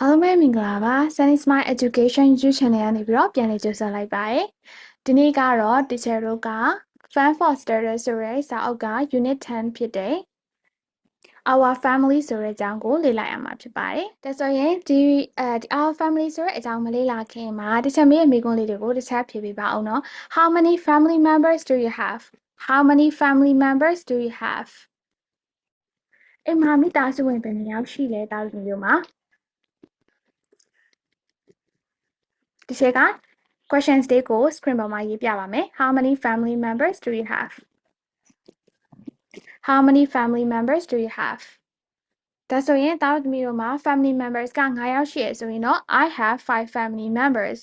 အားလုံးပဲမင်္ဂလာပါ Sunny Smile Education YouTube Channel ကနေပြီးတော့ပြန်လည်ကြိုဆိုလိုက်ပါတယ်ဒီနေ့ကတော့ teacher တို့က Fun for Starters ဆိုတဲ့စာအုပ်က Unit 10ဖြစ်တဲ့ Our Family ဆိုတဲ့အကြောင်းကိုလေ့လာရမှာဖြစ်ပါတယ်ဒါဆိုရင်ဒီ Our Family ဆိုတဲ့အကြောင်းမလေ့လာခင်မှာ teacher မေးရဲ့မေးခွန်းလေးတွေကိုတစ်ချက်ဖြေပေးပါအောင်နော် How many family members do you have How many family members do you have အိမ်မှာမိသားစုဝင်ဘယ်နှစ်ယောက်ရှိလဲတားလို့မျိုးမှာ ဒီချက်က questions တွေကို screen ပေါ်မှာရေးပြပါမယ် How many family members do you have How many family members do you have ဒါဆိုရင်တားတို့သမီးတို့မှာ family members က9ယောက်ရှိရဆိုရင်တော့ I have 5 family members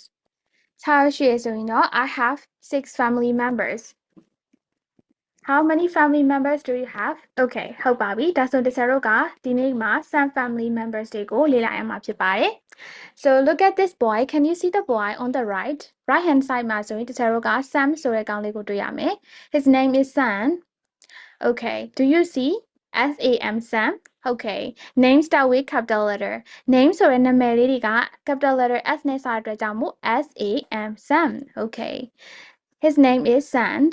6ယောက်ရှိရဆိုရင်တော့ I have 6 family members How many family members do you have? Okay ဟုတ်ပါပြီဒါဆိုတခြားတို့ကဒီနေ့မှာ some family members တွေကိုလေ့လာရမှာဖြစ်ပါတယ် So look at this boy. Can you see the boy on the right? Right hand side မှာဆိုရင်တခြားတို့က Sam ဆိုတဲ့ကောင်လေးကိုတွေ့ရမယ် His name is Sam. Okay. Do you see? S-A-M Sam. Okay. Name start with capital letter. Name ဆိုတဲ့နာမည်လေးတွေက capital letter S နဲ့စတဲ့အတွက်ကြောင့်မို့ S-A-M Sam. Okay. His name is Sand.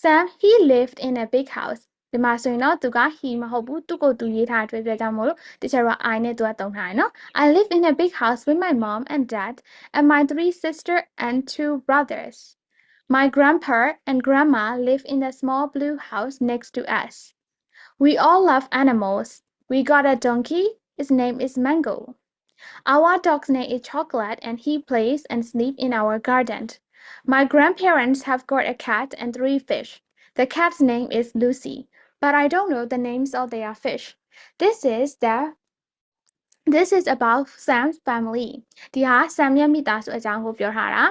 Sam, he lived in a big house. ဒီမှာဆိုရင်တော့သူက he မဟုတ်ဘူးသူ့ကိုသူရေးထားတဲ့အတွက်ကြောင့်မို့လို့တခြားက I နဲ့သူကသုံးထားတယ်နော် I live in a big house with my mom and dad and my 3 sisters and 2 brothers. My grandpa and grandma live in a small blue house next to us. We all love animals. We got a donkey. His name is Mango. Our dog's name is Chocolate and he plays and sleeps in our garden. My grandparents have got a cat and 3 fish. The cat's name is Lucy, but I don't know the names of their fish. This is about Sam's family. ဒီဟာ Sam ရဲ့မိသားစုအကြောင်းကိုပြောထားတာ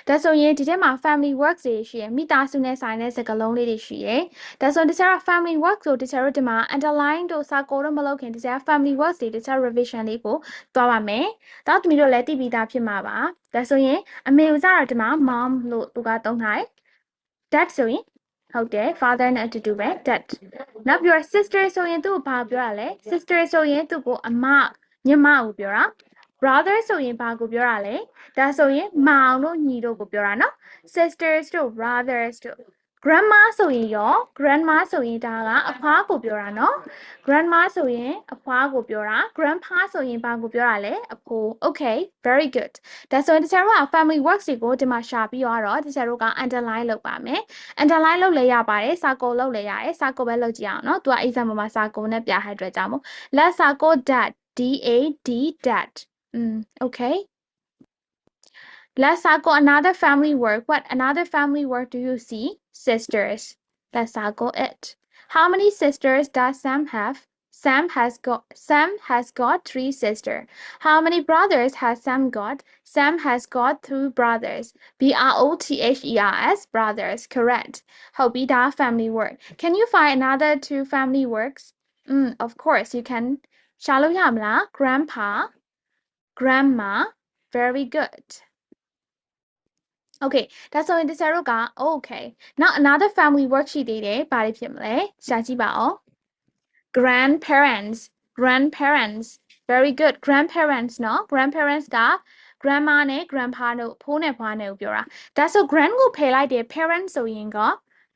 ဒါဆိုရင်ဒီထဲမှာ family works တွေရှိရယ်မိသားစုနဲ့ဆိုင်တဲ့စကားလုံးလေးတွေရှိရယ်ဒါဆိုတခြား family works ကိုတခြားတို့ဒီမှာ underline တို့စာကိုတော့မလုပ်ခင်တခြား family works တွေတခြား revision လေးကိုသွားပါမယ်တောက်သမီးတို့လည်းသိပြီးသားဖြစ်မှာပါဒါဆိုရင်အမေကိုကြတော့ဒီမှာ mom လို့သူကသုံးထားတယ် dad ဆိုရင်ဟုတ်တယ် father နဲ့အတူတူပဲ dad နောက်ပြီးတော့ sister ဆိုရင်သူ့ကိုဘာပြောရလဲ sister ဆိုရင်သူ့ကိုအမညီမကိုပြောတာ brother ဆိုရင်ဘာကိုပြောတာလဲဒါဆိုရင်မောင်တို့ညီတို့ကိုပြောတာနော် sisters တို့ brothers တို့ grandma ဆိုရင်ရော grandma ဆိုရင်ဒါကအဖွားကိုပြောတာနော် grandma ဆိုရင်အဖွားကိုပြောတာ grandpa ဆိုရင်ဘာကိုပြောတာလဲအဖိုး okay very good ဒါဆိုရင်တခြားတို့က family works တွေကိုဒီမှာရှာပြီးတော့တခြားတို့က underline လုပ်ပါမယ် underline လုပ်လဲရပါတယ်စာကိုလုပ်လဲရတယ်စာကိုပဲလုပ်ကြည့်အောင်နော်သူက exam မှာစာကိုနဲ့ပြထားတဲ့အတွက်ကြောင့်မို့ let's စာကို dad D-A-D dad okay let's go another family word what another family word do you see sisters let's go it how many sisters does Sam have Sam has got 3 sisters. How many brothers has Sam got? Sam has got 2 brothers. B-R-O-T-H-E-R-S, brothers. Correct. Hobida family word. Can you find another 2 family words? Of course you can. Shalo yamla, grandpa, grandma. Very good. Okay, that's all in the Saruga. Okay. Now another family worksheet day. Bari pimle. Shaji bao. Grandparents. Grandparents. Very good. Grandparents, no? Grandparents ka grandma ne grandpa no pho ne phwa ne ko pyo ra. That's so grand ko phai lai de parents so yin ka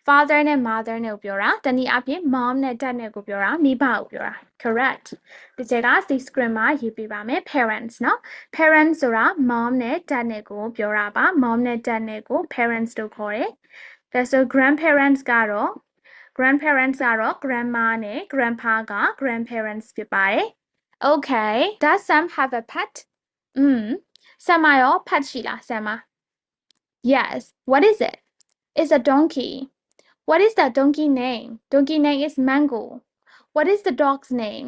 father နဲ့ mother နဲ့ကိုပြောတာတနည်းအားဖြင့် mom နဲ့ dad နဲ့ကိုပြောတာမိဘကိုပြောတာ correct ဒီချက်က ဒီ screen မှာရေးပေးပါမယ် parents เนาะ parents ဆိုတာ mom နဲ့ dad နဲ့ကိုပြောတာပါ mom နဲ့ dad နဲ့ကို parents လို့ခေါ်တယ်ဒါဆို grandparents ကတော့ grandma နဲ့ grandpa က grandparents ဖြစ်ပါတယ် okay does Sam have a pet Sam ရော pet ရှိလား Sam yes what is it it's a donkey What is the donkey name? Donkey name is Mango. What is the dog's name?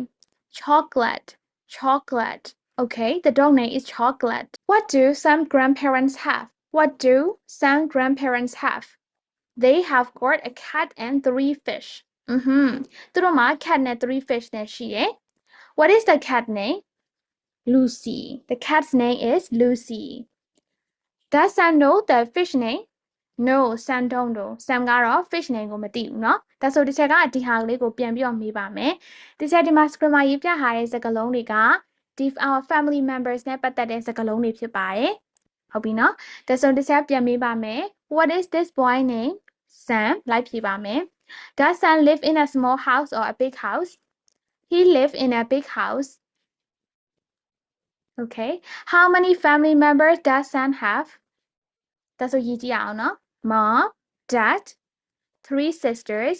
Chocolate. Chocolate. Okay, the dog name is Chocolate. What do some grandparents have? What do some grandparents have? They have got a cat and 3 fish.သူတို့မှာ cat နဲ့ 3 fish နဲ့ရှိရယ် What is the cat name? Lucy. The cat's name is Lucy. Does Sam know the fish name? No Sam don't know Sam ကတော့ fish name ကိုမသိဘူးเนาะဒါဆိုဒီချက်ကဒီဟာလေးကိုပြန်ပြီးတော့မေးပါမယ်ဒီချက်ဒီမှာ screen မှာရေးပြထားတဲ့စကားလုံးတွေက our family members နဲ့ပတ်သက်တဲ့စကားလုံးတွေဖြစ်ပါတယ်ဟုတ်ပြီနော်ဒါဆိုတစ်ချက်ပြန်မေးပါမယ် What is this boy name Sam လိုက်ဖြေပါမယ် Does Sam live in a small house or a big house He live in a big house Okay How many family members does Sam have ဒါဆိုရေးကြည့်အောင်နော် Mom Dad 3 sisters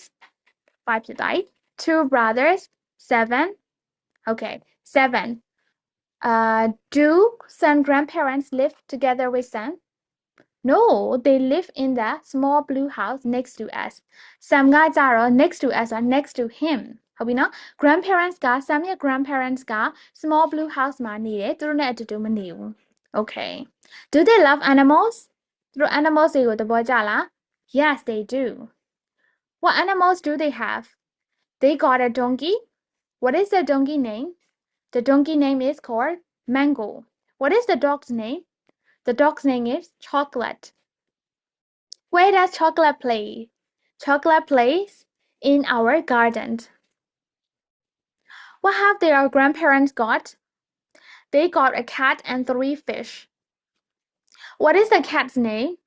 5ဖြစ်သွားပြီ 2 brothers 7 Okay 7 do Sam grandparents live together with Sam No they live in the small blue house next to us Sam ကကြတော့ next to us ဆိုတာ next to him ဟုတ်ပြီနော် grandparents က Sam ရဲ့ grandparents က small blue house မှာနေတယ်သူတို့နဲ့အတူတူမနေဘူး Okay Do they love animals သူတို့ animals တွေကိုသဘောကျလား Yes they do What animals do they have They got a donkey What is the donkey name The donkey name is called Mango What is the dog's name The dog's name is Chocolate Where does Chocolate play? Chocolate plays in our garden. What have their grandparents got? They got a cat and 3 fish. What is the cat's name?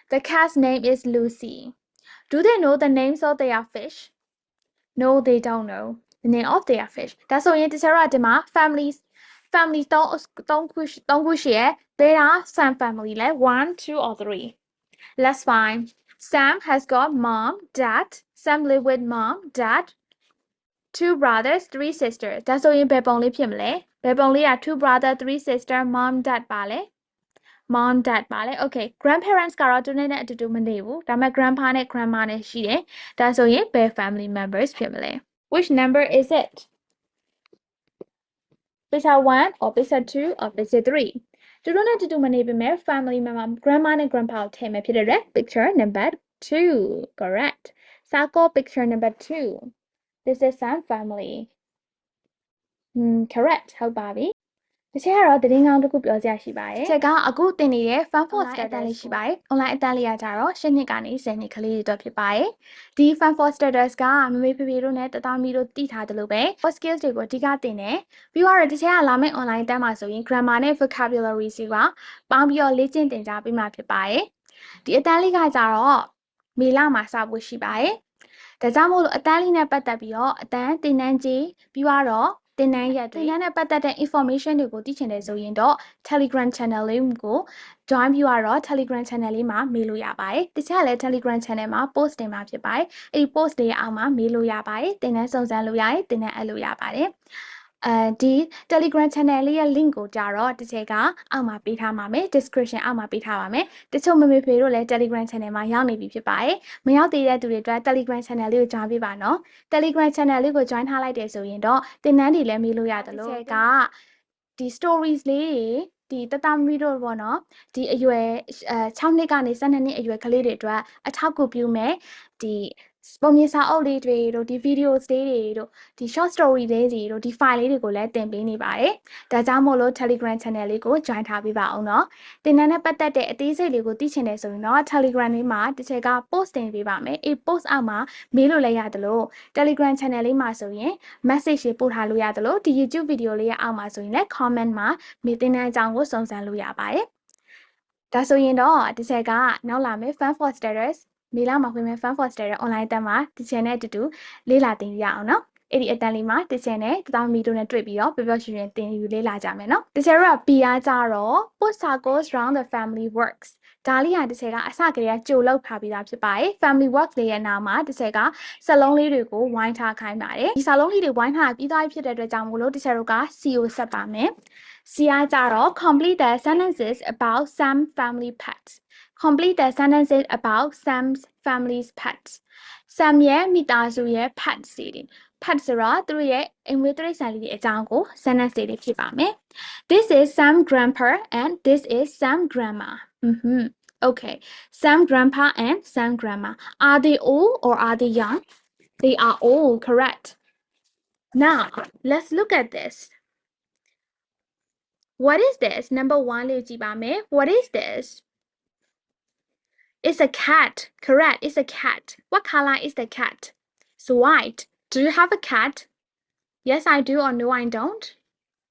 The cat's name is Lucy. Do they know the names of their fish? No, they don't know the name of their fish. ဒါဆိုရင်တခြားတော့ဒီမှာ families 3ခုရှိရယ်ဘယ်တာ Sam family လဲ 1 2 or 3 Let's find Sam has got mom, dad. Sam live with mom, dad, 2 brothers, 3 sisters. ဒါဆိုရင်ဘယ်ပုံလေးဖြစ်မလဲဘယ်ပုံလေးက 2 brother, 3 sister, mom, dad ပါလဲ mom, dad ပါလဲ Okay, grandparents ကတော့သူနဲ့အတူတူမနေဘူးဒါပေမဲ့ grandpa နဲ့ grandma နဲ့ရှိတယ်ဒါဆိုရင်ဘယ် family members ဖြစ်မလဲ Which number is it? Picture 1 or picture 2 or picture 3? သူတို့နဲ့အတူတူမနေပေမဲ့ family member grandma နဲ့ grandpa ကိုထည့်မယ်ဖြစ်တဲ့အတွက် picture number 2 correct circle picture number 2 this is Sam family correct ဟုတ်ပါပြီတစ်ချက်ကတော့သတင်းကောင်းတစ်ခုပြောစရာရှိပါတယ်တစ်ချက်ကအခုသင်နေတဲ့ Fun for Study အတန်းလေးရှိပါတယ် online အတန်းလေးကကြတော့10နှစ်ကနေ10နှစ်ကလေးတွေအတွက်ဖြစ်ပါတယ်ဒီ Fun for Studies ကမမေဖေဖေတို့နဲ့တသားမီတို့တည်ထားတယ်လို့ပဲ for skills တွေကိုအဓိကသင်တယ်ပြီးတော့တစ်ချက်ကလာမယ့် online အတန်းမှာဆိုရင် grammar နဲ့ vocabulary တွေကပေါင်းပြီးတော့လေ့ကျင့်သင်ကြားပေးမှာဖြစ်ပါတယ်ဒီအတန်းလေးကကြတော့မေလမှာစဖို့ရှိပါတယ်ဒါကြောင့်မို့လို့အတန်းလေးနဲ့ပတ်သက်ပြီးတော့အတန်းသင်တန်းကြီးပြီးတော့သင်တန်းရက်တွေသင်တန်းနဲ့ပတ်သက်တဲ့ information တွေကိုသိချင်တယ်ဆိုရင်တော့ Telegram channel လေးကို join ပြီးတော့ Telegram channel လေးမှာမေးလို့ရပါတယ်တခြားလည်း Telegram channel မှာ post တင်မှာဖြစ်ပါတယ်အဲ့ဒီ post တွေအောက်မှာမေးလို့ရပါတယ်သင်တန်းစုံစမ်းလို့ရတယ်သင်တန်းအပ်လို့ရပါတယ်ဒီ Telegram channel လေးရဲ့ link ကိုကြတော့တစ်ချက်ကအောက်မှာပေးထားပါမယ် description အောက်မှာပေးထားပါမယ်တချို့မမေဖေတို့လည်း Telegram channel မှာရောက်နေပြီဖြစ်ပါတယ်မရောက်သေးတဲ့သူတွေအတွက် Telegram channel လေးကို join ပေးပါနော် Telegram channel လေးကို join ထားလိုက်တယ်ဆိုရင်တော့သင်တန်းတွေလည်းမေးလို့ရတယ်လို့တစ်ချက်ကဒီ stories လေးတွေဒီတတမီတို့ပေါ့နော်ဒီအရွယ်6နှစ်ကနေ12နှစ်အရွယ်ကလေးတွေအတွက်အထောက်အကူပြုမယ်ဒီပုံမြင်စာအုပ်လေးတွေတို့ဒီ videos လေးတွေတို့ဒီ short story လေးတွေတို့ဒီ file လေးတွေကိုလည်းတင်ပေးနေပါတယ်ဒါကြောင့်မို့လို့ Telegram channel လေးကို join ထားပေးပါအောင်နော်သင်တန်းနဲ့ပတ်သက်တဲ့အသေးစိတ်လေးကိုသိချင်တယ်ဆိုရင်တော့ Telegram လေးမှာတစ်ချက်က post တင်ပေးပါမယ်အေး post အောက်မှာမေးလို့လည်းရတယ်လို့ Telegram channel လေးမှာဆိုရင် message တွေပို့ထားလို့ရတယ်လို့ဒီ YouTube video လေးရဲ့အောက်မှာဆိုရင်လည်း comment မှာမေးသင်တန်းအကြောင်းကိုစုံစမ်းလို့ရပါတယ်ဒါဆိုရင်တော့တစ်ချက်ကနောက်လာမယ် Fun for Studies မေလာမှာဝင်မယ် Fun for Studies online တက်မှာတစ်ချက်နဲ့အတူတူလေ့လာသင်ရအောင်နော်အဲ့ဒီအတန်းလေးမှာတစ်ချက်နဲ့တသားမီတို့နဲ့တွေ့ပြီးတော့ပျော်ပျော်ရွှင်ရွှင်သင်ယူလေ့လာကြမယ်နော်တစ်ချက်တော့ P အားကြတော့ put circles round the family works ဒါလေးဟာတစ်ချက်ကအစကတည်းကကြိုလောက်ထားပြီးသားဖြစ်ပါတယ် family works လေးရဲ့နာမှာတစ်ချက်ကစာလုံးလေးတွေကိုဝိုင်းထားခိုင်းပါတယ်ဒီစာလုံးလေးတွေဝိုင်းထားပြီးသားဖြစ်တဲ့အတွက်ကြောင့်မို့လို့တစ်ချက်တို့က CO ဆက်ပါမယ် C အားကြတော့ complete the sentences about some family pets complete the sentences about Sam's family's pets Sam ရဲ့မိသားစုရဲ့ pets တွေ pets ဆိုတာသူတို့ရဲ့အိမ်မွေးတိရစ္ဆာန်လေးတွေအကြောင်းကို sentence တွေဖြစ်ပါမယ် This is Sam grandpa and this is Sam grandma Okay Sam grandpa and Sam grandma are they old or are they young They are old correct Now let's look at this What is this number 1လေးကြည့်ပါမယ် What is this It's a cat. Correct. It's a cat. What color is the cat? It's white. Do you have a cat? Yes, I do or no, I don't?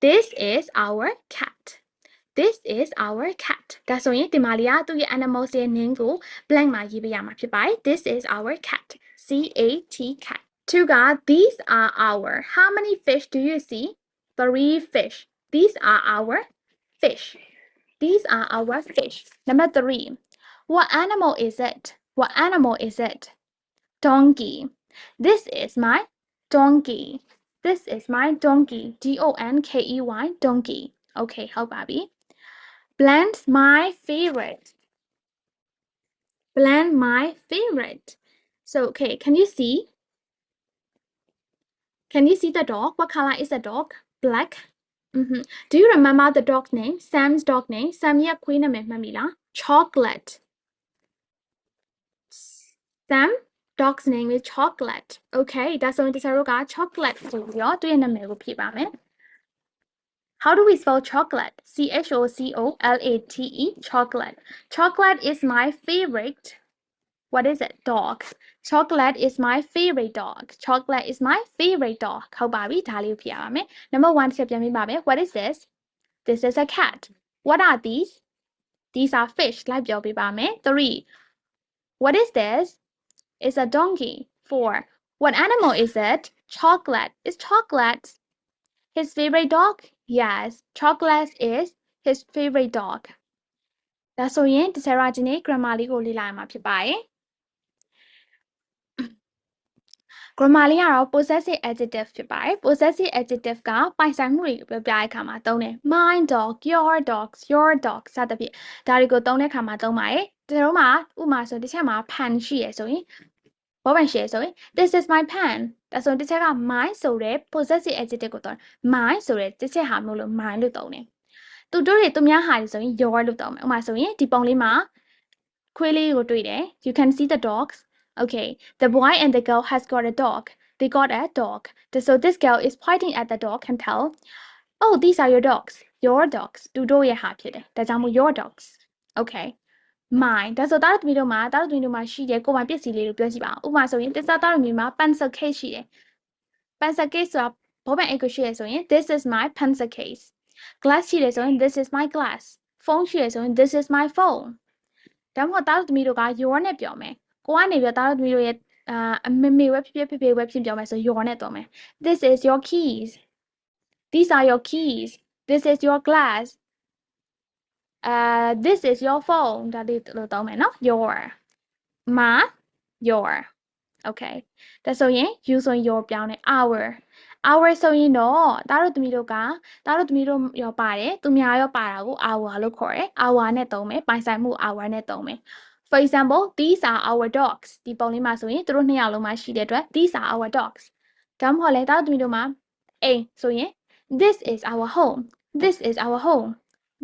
This is our cat. This is our cat. ဒါဆိုရင်ဒီမှာလေးကသူ့ရဲ့ animals ရဲ့ name ကို blank မှာရေးပေးရမှာဖြစ်ပါတယ် This is our cat. C-A-T cat. 2 က these are our. How many fish do you see? 3 fish. These are our fish. These are our fish. Number 3. What animal is it? What animal is it? Donkey. This is my donkey. This is my donkey. D-O-N-K-E-Y. Donkey. Okay, how Bobby? Blend my favorite. Blend my favorite. So, okay, can you see? Can you see the dog? What color is the dog? Black. Do you remember the dog's name? Sam's dog name? Sam ya queen mamila. Chocolate. Sam dog's name is Chocolate. Okay, that's only the chocolate. So your do you How do we spell chocolate? C-H-O-C-O-L-A-T-E. Chocolate. Chocolate is my favorite. What is it? Dog. Chocolate is my favorite dog. Chocolate is my favorite dog. How Bobby? Number 1 step. What is this? This is a cat. What are these? These are fish. 3. What is this? It's a donkey. 4. What animal is it? Chocolate. Is chocolate his favorite dog? Yes. Chocolate is his favorite dog. That's all yin. This is grammar လေးကိုလေ့လာမှာဖြစ်ပါတယ် grammar လေးကတော့ possessive adjective ဖြစ်ပါတယ် possessive adjective ကပိုင်ဆိုင်မှုတွေပြောပြတဲ့အခါမှာသုံးတယ် my dog your dogs your dog စသဖြင့်ဒါတွေကိုသုံးတဲ့အခါမှာသုံးပါတယ်ဒီလိုမှာဥပမာဆိုတစ်ချက်မှာ pen ရှိရဆိုရင်ဘောပန်ရှိရဆိုရင် this is my pen ဒါဆိုတစ်ချက်က my ဆိုတဲ့ possessive adjective ကိုသုံး my ဆိုတဲ့တစ်ချက်ဟာမလို့ my လို့သုံးတယ်သူတို့တွေသူများဟာတွေဆိုရင် your လို့သုံးမယ်ဥပမာဆိုရင်ဒီပုံလေးမှာခွေးလေးကိုတွေ့တယ် you can see the dogs okay the boy and the girl has got a dog they got a dog so this girl is pointing at the dog and tell oh these are your dogsသူတို့ရဲ့ဟာဖြစ်တယ်ဒါကြောင့်မို့ your dogs okay mine ဒါဆိုသားတို့သမီးတို့မှာရှိတဲ့ကိုယ်ပိုင်ပစ္စည်းလေးကိုပြောကြည့်ပါဦးဥပမာဆိုရင်တစားသားတို့မျိုးမှာ pencil case ရှိတယ် pencil case ဆိုတာဘောပန်အိတ်ကိုရှိရဆိုရင် this is my pencil case glass ရှိတယ်ဆိုရင် this is my glass phone ရှိရဆိုရင် this is my phone ဒါမှမဟုတ်သားတို့သမီးတို့က your နဲ့ပြောမယ်ကိုကနေပြီးသားတို့သမီးတို့ရဲ့အမေဝဲဖြစ်ဖေဝဲဖြစ်ပြောမယ်ဆို your နဲ့တော့မယ် this is your keys these are your keys this is your glass this is your phone ဒါလေးလို့တော့မယ်နော် your my your okay ဒါဆိုရင် you ဆိုရင် your ပြောင်းတယ် our ဆိုရင်တော့သားတို့သမီးတို့ရောပါတယ်သူများရောပါတာကို our လို့ခေါ်တယ် our နဲ့သုံးမယ်ပိုင်ဆိုင်မှု our နဲ့သုံးမယ် for example these are our dogs ဒီပုံလေးမှာဆိုရင်သူတို့နှစ်ယောက်လုံးမှာရှိတဲ့အတွက် these are our dogs ဒါမှမဟုတ်လဲသားတို့သမီးတို့မှာအိမ်ဆိုရင် this is our home this is our home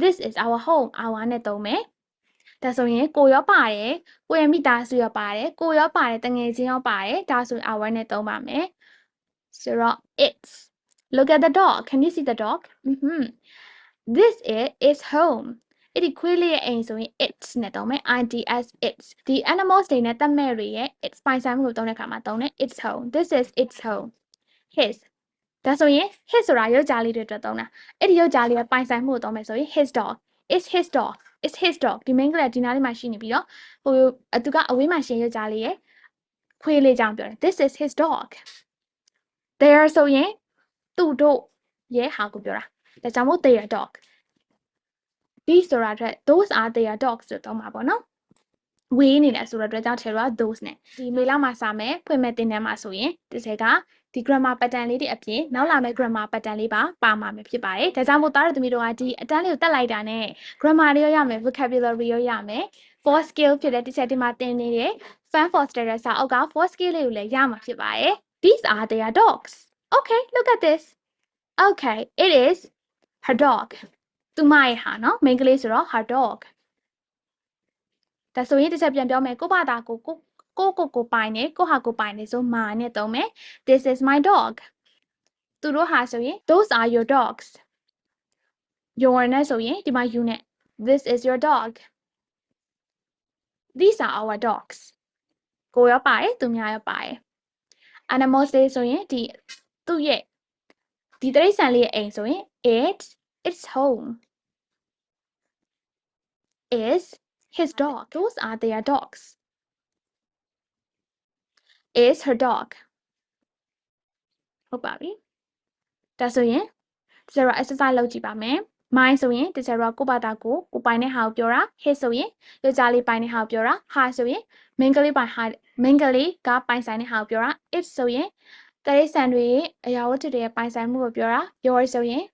this is our home our နဲ့သုံးမယ်ဒါဆိုရင်ကိုရောပါတယ်ကိုရဲ့မိသားစုရောပါတယ်ကိုရောပါတယ်တငယ်ချင်းရောပါတယ်ဒါဆိုရင် our နဲ့သုံးပါမယ်So it's. Look at the dog. Can you see the dog? This is home. အဲ့ဒီခွေးလေးရဲ့အိမ်ဆိုရင် it's နဲ့သုံးမယ် IDS it's. The animals တွေနဲ့တက်မဲ့တွေရဲ့ it's ပိုင်ဆိုင်မှုကိုသုံးတဲ့အခါမှာသုံးတယ် it's home. This is its home. His. ဒါဆိုရင် his ဆိုတာယောက်ျားလေးတွေအတွက်သုံးတာအဲ့ဒီယောက်ျားလေးရဲ့ပိုင်ဆိုင်မှုကိုသုံးမယ်ဆိုရင် his dog. It's his dog. It's his dog. ဒီ main ကလေးဒီနားလေးမှာရှိနေပြီးတော့ဟိုသူကအဝေးမှာရှင်ယောက်ျားလေးရဲ့ခွေးလေးကြောင့်ပြောတယ် This is his dog. There ဆိုရင်သူတို့ရဲ့ဟာကိုပြောတာဒါကြောင့်မို့ their dog these ဆိုတာအတွက် those are their dogs ဆိုတော့မှာပေါ့နော်ဝေးနေတယ်ဆိုတော့အတွက်ကြောင့်ထဲတော့ those နဲ့ဒီမေလာမှာစာမယ်ဖွင့်မဲ့တင်တန်းမှာဆိုရင်ဒီစက်ကဒီ grammar pattern လေးတွေအပြင်နောက်လာမယ့် grammar pattern လေးပါမှာဖြစ်ပါတယ်ဒါကြောင့်မို့သားတို့သမီးတို့ကဒီအတန်းလေးကိုတက်လိုက်တာနဲ့ grammar လေးရောရမယ် vocabulary ရောရမယ် for skill ဖြစ်တဲ့ဒီချက်ဒီမှာတင်နေတဲ့ fun for study စာအုပ်က for skill လေးကိုလည်းရမှာဖြစ်ပါတယ်These are their dogs. Okay, look at this. Okay, it is her dog. သူမရဲ့ဟာနော် main ကလေးဆိုတော့ her dog. ဒါဆိုရင်တစ်ချက်ပြန်ပြောမယ်ကိုဘာသာကိုပိုင်နေကိုဟာကိုပိုင်နေဆို my နဲ့သုံးမယ် This is my dog. သူတို့ဟာဆိုရင် those are your dogs. Your နဲ့ဆိုရင်ဒီမှာ you နဲ့ This is your dog. These are our dogs. ကိုရောပါတယ်သူများရောပါတယ်Animals တွေဆိုရင်ဒီသူ့ရဲ့ ဒီတိရစ္ဆာန်လေးရဲ့အိမ်ဆိုရင် its home is his dog those are their dogs is her dog ဟုတ်ပါပြီဒါဆိုရင်တချို့ exercise လုပ်ကြည့်ပါမယ် mine ဆိုရင်တချို့ကိုယ့်ဘာသာကိုပိုင်တဲ့ဟာကိုပြောတာ his ဆိုရင်ယောက်ျားလေးပိုင်တဲ့ဟာကိုပြောတာ her ဆိုရင်မိန်းကလေးပိုင်ဟာမိန်းကလေးကပိုင်ဆိုင်တဲ့ဟာကိုပြောတာ it ဆိုရင်တိရစ္ဆာန်တွေရဲ့အရာဝတ္ထုတွေရဲ့ပိုင်ဆိုင်မှုကိုပြောတာ your ဆိုရင်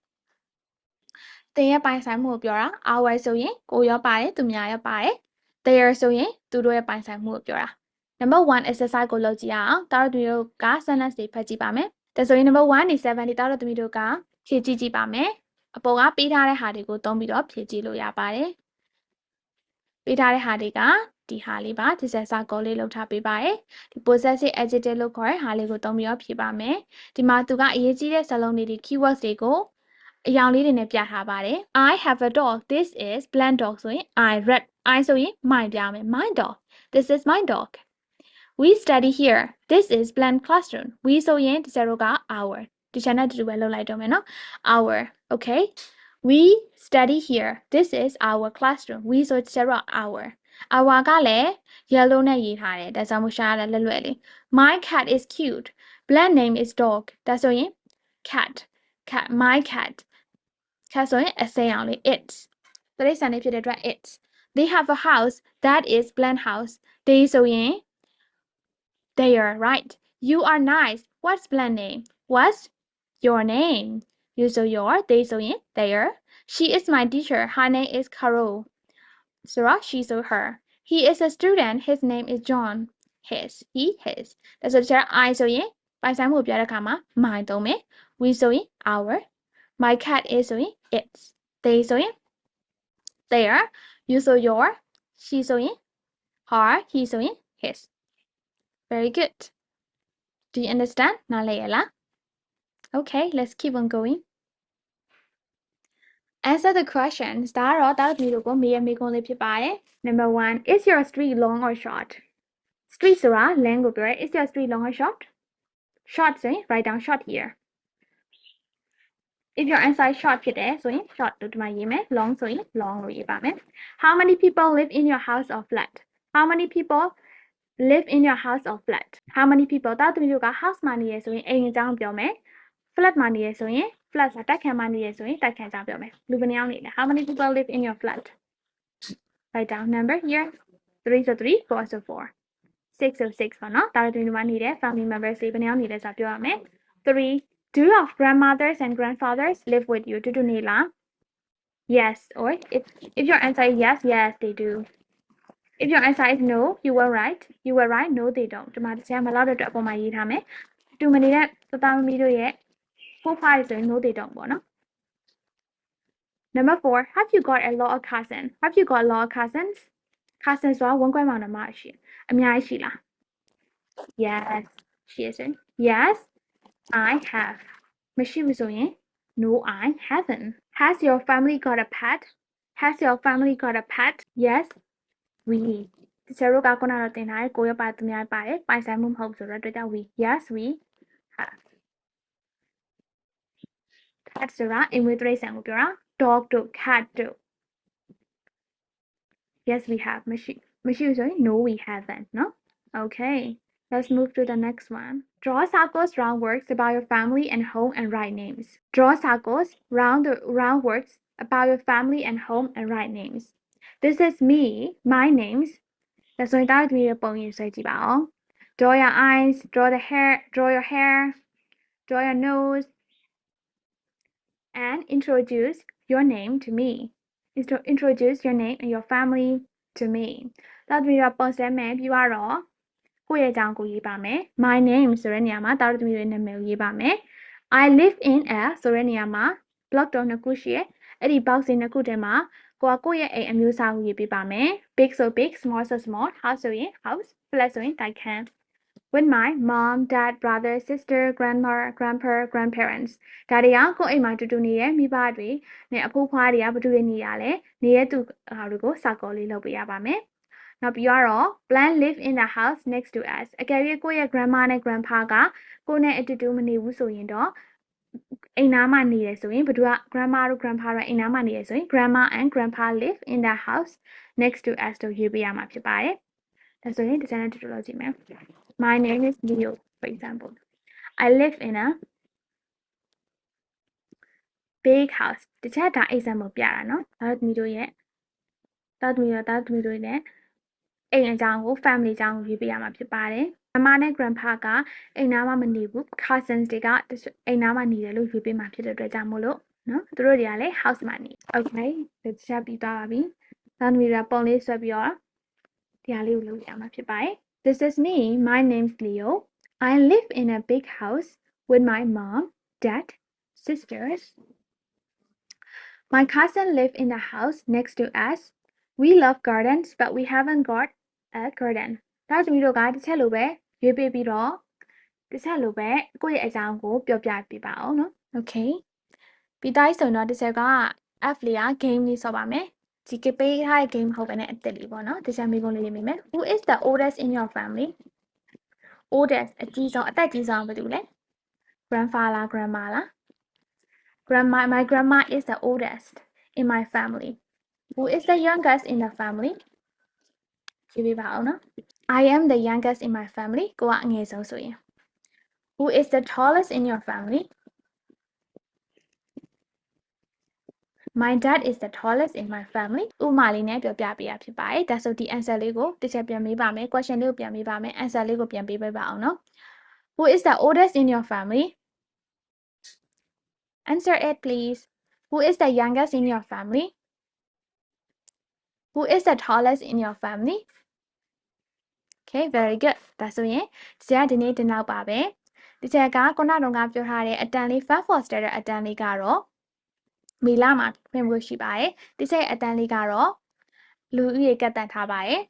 တင်ရဲ့ပိုင်ဆိုင်မှုကိုပြောတာ our ဆိုရင်ကိုရောပါတယ်သူများရောပါတယ် their ဆိုရင်သူတို့ရဲ့ပိုင်ဆိုင်မှုကိုပြောတာ number 1 exercise ကိုလုပ်ကြည့်ရအောင်တာတို့တို့က sentence တွေဖတ်ကြည့်ပါမယ်ဒါဆိုရင် number 1 နေ7ဒီတာတို့သမီးတို့ကဖြည့်ကြည့်ကြည့်ပါမယ်အပေါ်ကပေးထားတဲ့ဟာတွေကိုသုံးပြီးတော့ဖြည့်ကြည့်လို့ရပါတယ်ပေးထားတဲ့ဟာတွေကဒီဟာလေးပါဒီဆက်စာကောလေးလောက်ထားပေးပါတယ်ဒီ possessive adjective လို့ခေါ်တဲ့ဟာလေးကိုသုံးပြီးတော့ဖြည့်ပါမယ်ဒီမှာသူကအရေးကြီးတဲ့စာလုံးတွေဒီ keywords တွေကိုအယောင်လေးတွေနဲ့ပြထားပါတယ် I have a dog this is blank dog ဆိုရင် I read I ဆိုရင် my ပြမယ် my dog this is my dog we study here this is blank classroom we ဆိုရင်ဒီစရောက our ဒီ channel တူတူပဲလုပ်လိုက်တော့မယ်နော် our okay we study here this is our classroom we ဆိုဒီစရော our ကလည်း yellow နဲ့ရေးထားတယ်ဒါကြောင့်မို့ရှာရလဲလွယ်လေး my cat is cute blank name is dog ဒါဆိုရင် cat my cat ဆိုရင်အစိမ်းအောင်လေး it တိရစ္ဆာန်လေးဖြစ်တဲ့အတွက် it they have a house that is blank house they ဆိုရင် they are right you are nice what's blank name what's your name you ဆို your they ဆိုရင် their she is my teacher her name is Carol ဆိုတော့ she ဆို her he is a student his name is John his he his ဒါဆိုကျတော့ I ဆိုရင်ပိုင်ဆိုင်မှုပြောတဲ့အခါမှာ my သုံးမယ် we ဆိုရင် our my cat is ဆိုရင် its they ဆိုရင် their you ဆို your she ဆိုရင် her he ဆိုရင် his very good do you understand နားလည်ရလား okay let's keep on going answer the questions ဒါကတော့တားသမီးတို့ကိုမေးရမေးခွန်းလေးဖြစ်ပါတယ် number 1 is your street long or short street ဆိုတာ length ကိုပြောရဲ is your street long or short short ဆိုရင် write down short here if your answer is short ဖြစ်တယ်ဆိုရင် short လို့ဒီမှာရေးမယ် long ဆိုရင် long လို့ရေးပါမယ် how many people live in your house or flat how many people live in your house or flat how many people တားသမီးတို့က house မှာနေရဆိုရင်အိမ်အကြောင်းပြောမယ် flat မှာနေရဆိုရင် flat ဆိုတာတိုက်ခန်းမှာနေရဆိုရင်တိုက်ခန်းအကြောင်းပြောမယ်လူဘယ်နှယောက်နေလဲ how many people live in your flat write down number here 3 so 3 4 so 4 6 so 6ပေါ့နော်တားသမီးတို့မှာနေတဲ့ family members တွေဘယ်နှယောက်နေလဲဆိုတာပြောရမယ် 3 do your grandmothers and grandfathers live with you တူတူနေလား yes or if your answer is yes they do if your answer is no you were right no they don't ဒီမှာဆရာမလောက်တဲ့အတွက်အပေါ်မှာရေးထားမယ်တူမနေတဲ့သသားမီးတို့ရဲ့ဖိုးဖွားတွေဆိုရင် no they don't ပေါ့နော် number 4 have you got a lot of cousins have you got a lot of cousins cousins ဆိုတာဝန်ခွဲမောင်နှမရှိအများကြီးရှိလား yes ရှိရစေ yes I have မရှိဘူးဆိုရင် no I haven't has your family got a pet has your family got a pet yes we တချို့ကခုနကတော့တင်ထားတယ်ကိုရပါသူများပါတယ်ပိုင်ဆိုင်မှုမဟုတ်ဆိုတော့တွေ့ကြ we yes we have cat ဆိုတာအိမ်မွေးတိရစ္ဆာန်ကိုပြောတာ dog တို့ cat တို့ yes we have မရှိဘူးဆိုရင် no we haven't နော် okay let's move to the next one draw circles round words about your family and home and write names draw circles round words about your family and home and write names this is me my names ဒါဆိုရင်တားသမီးရဲ့ပုံရိပ်ဆွဲကြည့်ပါအောင် draw your eyes draw your hair draw your nose and introduce your name to me introduce your name and your family to me တားသမီးကပုံစံမယ်ပြီးတော့ကိုယ့်ရဲ့အကြောင်းကိုရေးပါမယ် my name ဆိုတဲ့နေရာမှာတားသမီးရဲ့နာမည်ကိုရေးပါမယ် I live in a ဆိုတဲ့နေရာမှာ block တော့နှစ်ခုရှိရဲ့အဲ့ဒီ box တွေနှစ်ခုထဲမှာကိုယ့်ရဲ့အိမ်အမျိုးအစားကိုရေးပေးပါမယ် big ဆို big small ဆို small house ဆိုရင် house flat ဆိုရင်တိုက်ခန်း with my mom dad brother sister grandma grandpa grandparents ဒါတွေကကိုယ့်အိမ်မှာတူတူနေရဲ့မိဘတွေနဲ့အဖိုးဖွားတွေကဘာတူနေရလဲနေတဲ့သူဟာတွေကိုစာကောလေးလုပ်ပေးရပါမယ်နောက်ပြီးတော့ plan live in the house next to us အကယ်၍ကိုယ့်ရဲ့ grandma နဲ့ grandpa ကကိုယ်နဲ့အတူတူမနေဘူးဆိုရင်တော့ အိမ်နားမှာနေရဆိုရင်ဘယ်သူက grandma တို့ grandpa တို့အိမ်နားမှာနေရဆိုရင် grandma and grandpa live in the house next to us တို့ရေးပေးရမှာဖြစ်ပါတယ်ဒါဆိုရင်ဒီစမ်းတူတူလို့ကြည့်မယ် My name is Leo for example I live in a big house တခြားဒါ example ပြတာเนาะဒါသမီးတို့ရဲ့ဒါသမီးတို့ရဲ့အိမ်အကြောင်းကို family အကြောင်းကိုရေးပေးရမှာဖြစ်ပါတယ် grandma နဲ့ grandpa ကအိမ်နားမှာမနေဘူး cousins တွေကအိမ်နားမှာနေတယ်လို့ရေးပေးမှာဖြစ်တဲ့အတွက်ကြောင့်မို့လို့နော်သူတို့တွေကလည်း house မှာနေ okay ဒါတခြားပြီးသွားပါပြီဒါသမီးတို့ပုံလေးဆွဲပြီးတော့ဒီဟာလေးကိုလုပ်ရမှာဖြစ်ပါတယ် This is me my name's Leo I live in a big house with my mom dad sisters my cousin live in the house next to us we love gardens but we haven't got a garden ဒါသမီးတို့ကတစ်ချက်လိုပဲရွေးပေးပြီးတော့တစ်ချက်လိုပဲကိုယ့်ရဲ့အကြောင်းကိုပြောပြပေးပါအောင်နော် okay ပြီးတိုင်းဆိုတော့တစ်ချက်က F လေးက game လေးဆော့ပါမယ်ဒီကပေးထားတဲ့ game ဟုတ်ပဲနဲ့အသက်လေးပေါ့နော်တစ်ချက်မိကုန်းလေးရေးမိမယ် Who is the oldest in your family oldest အကြီးဆုံးအသက်ကြီးဆုံးဘယ်သူလဲ grandfather လား grandma လား grandma my grandma is the oldest in my family Who is the youngest in the family ကြည့်ပေးပါအောင်နော် I am the youngest in my family ကိုကအငယ်ဆုံးဆိုရင် Who is the tallest in your family My dad is the tallest in my family ဥမာလေးနဲ့ပြောပြပေးရဖြစ်ပါတယ်ဒါဆိုဒီ answer လေးကိုတစ်ချက်ပြန်မေးပါမယ် question လေးကိုပြန်မေးပါမယ် answer လေးကိုပြန်ပေးပေးပါအောင်နော် Who is the oldest in your family Answer it please Who is the youngest in your family Who is the tallest in your family Okay very good ဒါဆိုရင်ဒီကဒီနေ့ဒီနောက်ပါပဲဒီချက်ကခုနကတော့ပြောထားတဲ့အတန်လေး Fast Foster တဲ့အတန်လေးကတော့မေလမှာပြင်ဖို့ရှိပါတယ်ဒီချက်အတန်းလေးကတော့လူဦးရေကတ်တန်ထားပါတယ်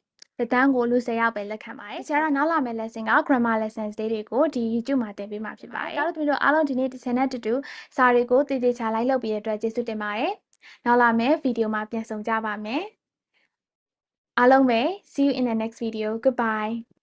တန်းကိုလူ10ယောက်ပဲလက်ခံပါတယ်ကျတော့နောက်လာမယ့် lesson က grammar lessons လေးတွေကိုဒီ YouTube မှာတင်ပေးမှာဖြစ်ပါတယ်ဒါတို့တို့အားလုံးဒီနေ့ဒီ channel တူတူစာတွေကိုတည်တည်ချာလိုက်လုပ်ပြီးတဲ့အတွက်ကျေးဇူးတင်ပါတယ်နောက်လာမယ့် video မှာပြန်ဆောင်ကြပါမယ်အားလုံးပဲ see you in the next video goodbye